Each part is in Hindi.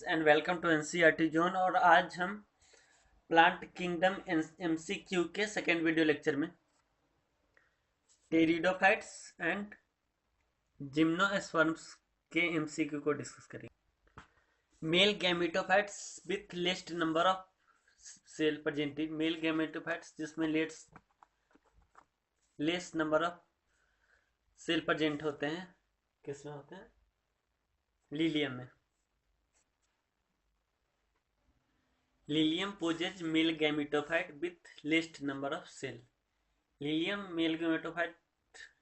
And welcome to NCERT zone. और आज हम प्लांट किंगडम एमसीक्यू के सेकेंड वीडियो लेक्चर में टेरिडोफाइट्स एंड जिम्नोस्पर्म्स के एमसीक्यू को डिस्कस करेंगे। Male gametophytes with least number of cell presented. Male gametophytes जिसमें less number of cell present होते हैं, किसमें होते हैं? लीलियम में। Lilium possess male gametophyte with least number of cell. Lilium male gametophyte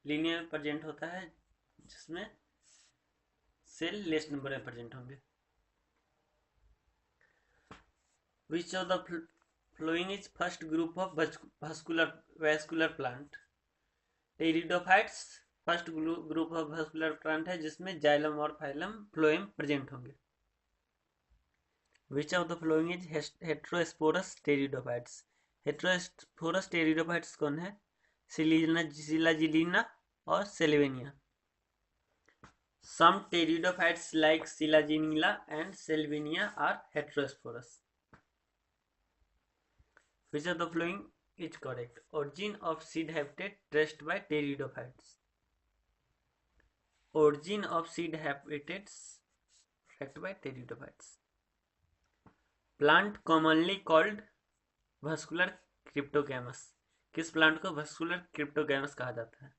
linear में प्रेजेंट होता है जिसमें सेल लेस नंबर में प्रेजेंट होंगे। Which of the following is first group of vascular plant? Pteridophytes first group of vascular plant है जिसमें जाइलम और फाइलम फ्लोएम प्रेजेंट होंगे। Which of the following is heterosporous pteridophytes? Heterosporous pteridophytes कौन है? सिलाजिलिना और सेल्वेनिया। Some pteridophytes like Silaginella and Salvinia are heterosporous. Which of the following is correct? Origin of seed habitat traced by pteridophytes. Origin of seed habitats traced by pteridophytes. Plant commonly called vascular cryptogamous. किस प्लांट को vascular cryptogamous कहा जाता है?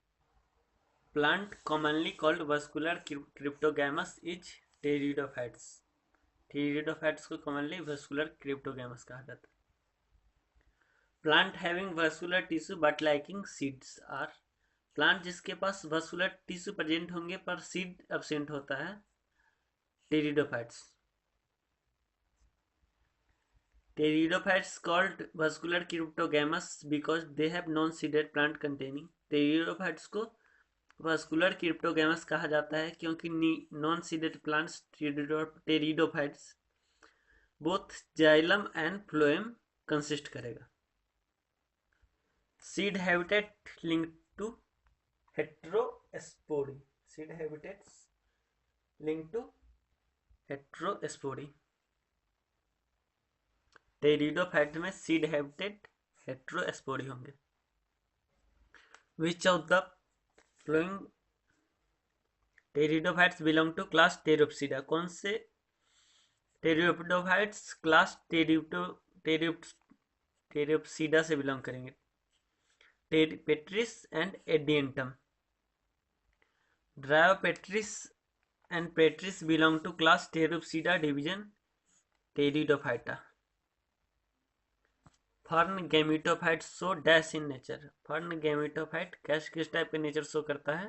Plant commonly called vascular cryptogamous is pteridophytes. Pteridophytes को commonly vascular cryptogamous कहा जाता है। Plant having vascular tissue but lacking seeds are. Plant जिसके पास vascular tissue present होंगे पर seed absent होता है, pteridophytes. Pteridophytes called vascular cryptogamous because they have non-seeded plant containing. Pteridophytes को वास्कुलर क्रिप्टोगैमस कहा जाता है क्योंकि non seeded plants pteridophytes both xylem and phloem consist करेगा। Seed habitat link to heterospory. Seed habitats link to heterospory. Pteridophyte में सीड हैबिटेट हेट्रोस्पोरी होंगे। Which of the following pteridophytes belong to class pteropsida? कौन से टेरिडोफाइट्स क्लास टेरिप्सिडा से बिलोंग करेंगे? Pteris and adiantum. Dryopteris and pteris belong to class pteropsida division pteridophyta. Fern gametophyte show dash in nature. Fern gametophyte किस टाइप के नेचर शो करता है?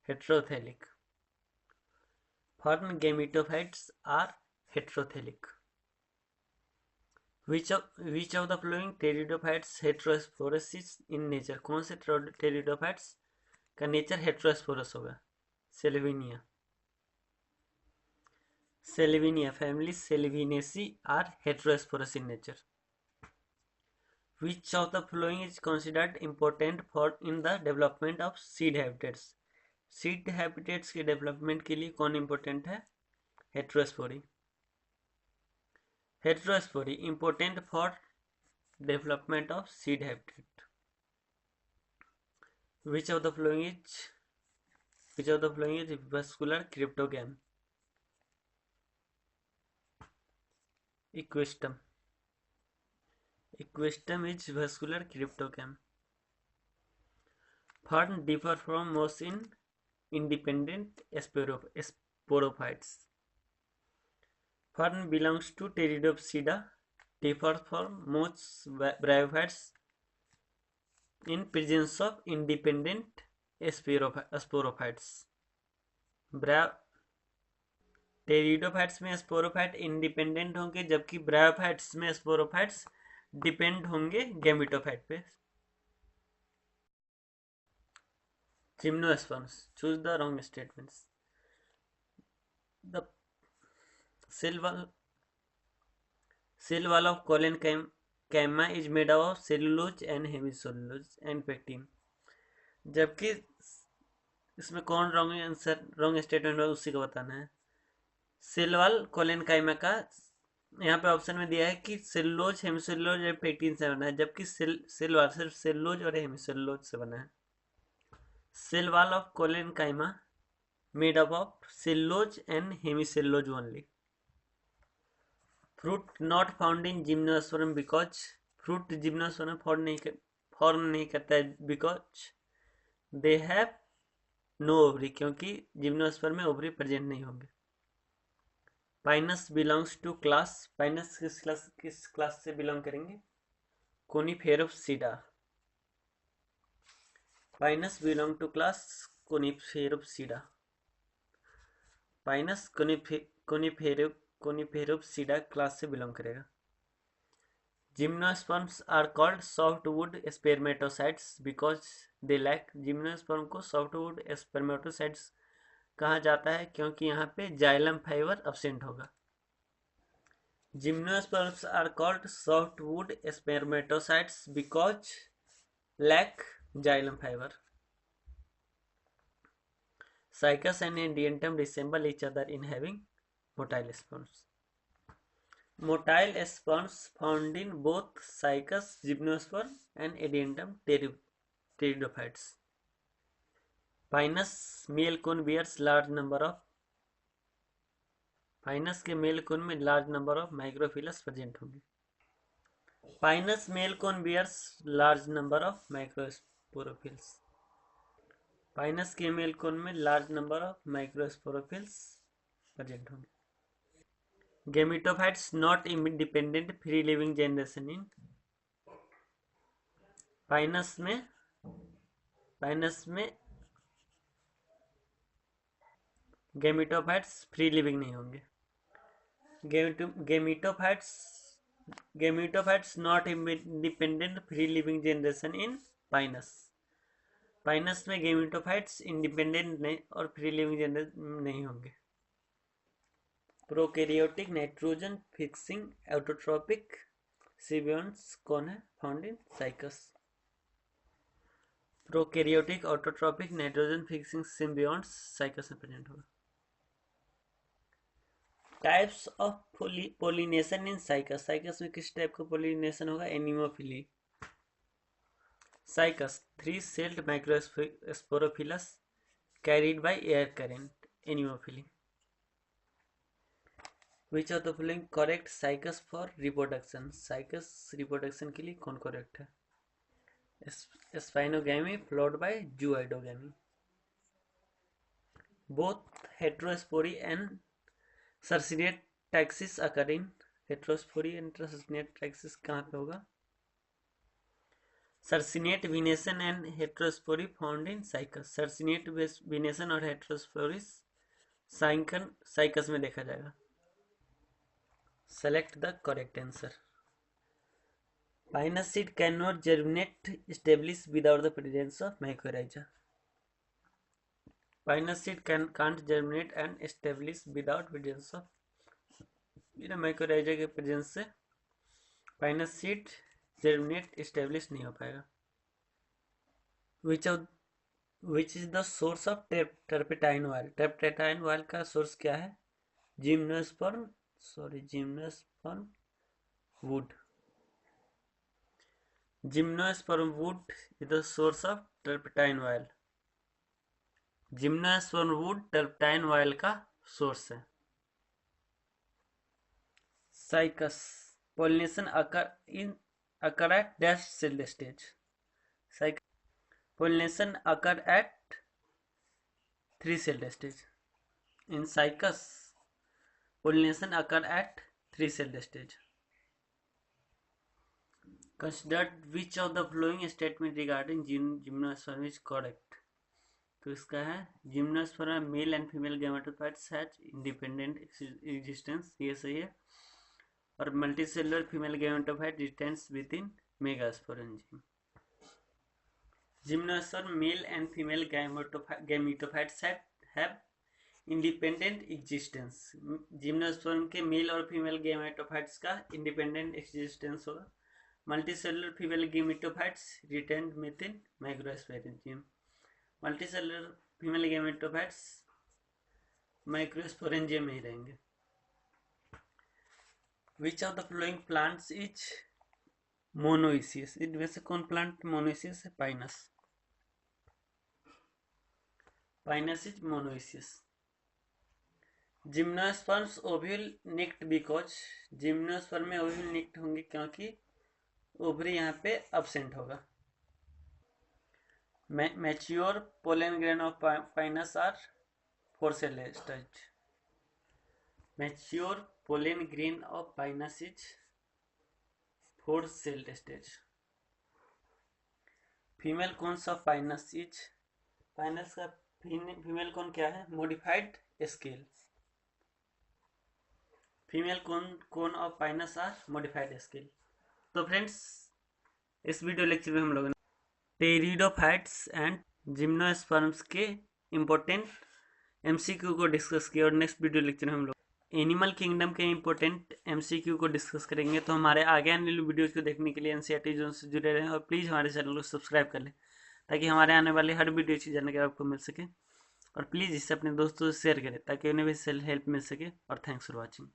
Heterothallic. Fern gametophytes are heterothallic. Which of the following pteridophytes heterosporous in nature? कौन से टेरिडोफाइट्स का नेचर हेट्रोस्पोरस होगा? Salvinia. Salvinia family salviniaceae are heterosporous in nature. Which of the following is considered important for in the development of seed habitats? Seed habitats के डेवलपमेंट के लिए कौन इंपॉर्टेंट है? Heterospory. Heterospory important for development of seed habitat. Which of the following is vascular cryptogam? Equistum. Equistum is vascular cryptogam. Fern differ from moss in independent sporophytes. Fern belongs to Pteridopsida, differs from most bryophytes in presence of independent sporophytes. Pteridophytes में स्पोरोफाइट इंडिपेंडेंट होंगे जबकि ब्रायोफाइट्स में स्पोरोफाइट्स डिपेंड होंगे गैमेटोफाइट पे। Gymnosperms. Choose the wrong statements. The cell wall of collenchyma is made up of cellulose and hemicellulose and pectin. जबकि इसमें कौन रॉन्ग स्टेटमेंट है उसी को बताना है। सेल वॉल कोलेनकाइमा का यहाँ पे ऑप्शन में दिया है कि सेलुलोज, हेमिसेलुलोज या पेक्टिन से बना है, जबकि सेल वॉल सिर्फ सेलुलोज और हेमिसेलुलोज से बना है। Cell wall of collenchyma made up of cellulose and hemicellulose only. Fruit not found in gymnosperm because fruit gymnosperm form नहीं करता है because they have no ovary, क्योंकि जिम्नोस्पर्म में ओवरी प्रेजेंट नहीं होंगे। Pinus belongs to class, pinus किस क्लास से बिलोंग करेंगे? Coniferopsida. Pinus belong to class coniferopsida. Pinus coniferopsida class से बिलोंग करेगा। Gymnosperms are called softwood spermatocytes because they lack, gymnosperm को सॉफ्टवुड स्पर्मेटोसाइट्स कहा जाता है क्योंकि यहाँ पे जाइलम फाइबर अब्सेंट होगा। Gymnosperms are called softwood spermatocytes because lack xylem fiber. Cycas and Ediantum resemble each other in having motile sperms. Motile sperms found in both Cycas gymnosperm and Ediantum pteridophytes. Pinus male cone bears large number of, pinus के मेल कोन में large number of microphylls present होंगे। Pinus male cone bears large number of microsporophylls. Pinus के मेल कोन में large number of microsporophylls present होंगे। Gametophytes not independent free living generation in pinus में गेमिटोफाइट्स फ्री लिविंग नहीं होंगे। Gametophytes not independent free living generation in pinus. Pinus में गेमिटोफाइट्स इंडिपेंडेंट नहीं और फ्री लिविंग जनरेशन नहीं होंगे। Prokaryotic nitrogen fixing autotrophic symbiotes कौन है? Found in cycas. Prokaryotic autotrophic nitrogen fixing symbiotes cycas में प्रेजेंट होगा। Types of pollination in cycas. Cycas में किस टाइप का पोलिनेशन होगा? Anemophily. Cycas 3-celled microsporophilus carried by air current, anemophily. Which of the following correct cycas for reproduction? Cycas reproduction के लिए कौन करेक्ट है? स्पाइनोगैमी followed by zooidogamy. Both heterospory and circinate taxis occur in, heterospory and circinate taxis कहाँ पे होगा? Circinate विनेशन and heterospory found in cycas. Circinate विनेशन और हेट्रोस्पोरिस साइकस में देखा जाएगा। Select the correct answer. Pinus seed can not germinate establish without the presence of mycorrhiza. Pinus seed can't germinate and establish without presence of mycorrhiza के प्रेजेंस से Pinus seed germinate establish नहीं हो पाएगा। Which is the source of terpentine oil? Terpentine oil का सोर्स क्या है? Gymnosperm wood. Gymnosperm wood is the source of terpentine oil. Gymnosperm wood turpentine oil का सोर्स है। Cycas pollination occur at dash cell stage. Pollination occur at 3-celled stage. In Cycas, pollination occur at 3-celled stage. Consider which of the following statement regarding gymnosperm is correct. तो इसका है gymnosperm male and female gametophytes has independent existence, ये सही है। और multicellular female gametophyte retains within megasporangium. Gymnosperm male and female gametophytes have independent existence. Gymnosperm के मेल और फीमेल गैमेटोफाइट्स का इंडिपेंडेंट एग्जिस्टेंस होगा। Multicellular female gametophytes retain within microsporangium. Multicellular female gametophytes microsporangium में ही रहेंगे। Which of the following plants is monoecious? इनमें से कौन प्लांट मोनोइसियस है? Pinus. Pinus is monoecious. Gymnosperms ovule naked because, gymnosperm में ओव्यूल निक्ड होंगे क्योंकि ओवरी यहाँ पे absent होगा। Mature pollen grain of pinus are 4 cell stage। Mature pollen grain of pinus is 4 cell stage। Female cones of pinus is, pinus का फीमेल कोन क्या है? Modified scale. Female cone of pinus are modified scale. तो फ्रेंड्स, इस वीडियो लेक्चर में हम लोगों ने टेरिडोफाइट्स एंड जिम्नोस्पर्म्स के इम्पोर्टेंट एमसीक्यू को डिस्कस किया, और नेक्स्ट वीडियो लेक्चर में हम लोग एनिमल किंगडम के इम्पोर्टेंट एमसीक्यू को डिस्कस करेंगे। तो हमारे आगे आने वाली वीडियोज को देखने के लिए एनसीईआरटी जोन से जुड़े रहें, और प्लीज़ हमारे चैनल को सब्सक्राइब कर लें ताकि हमारे आने वाले हर वीडियो की जानकारी आपको मिल सके। और प्लीज़ इसे अपने दोस्तों से शेयर करें ताकि उन्हें भी हेल्प मिल सके। और थैंक्स फॉर वॉचिंग।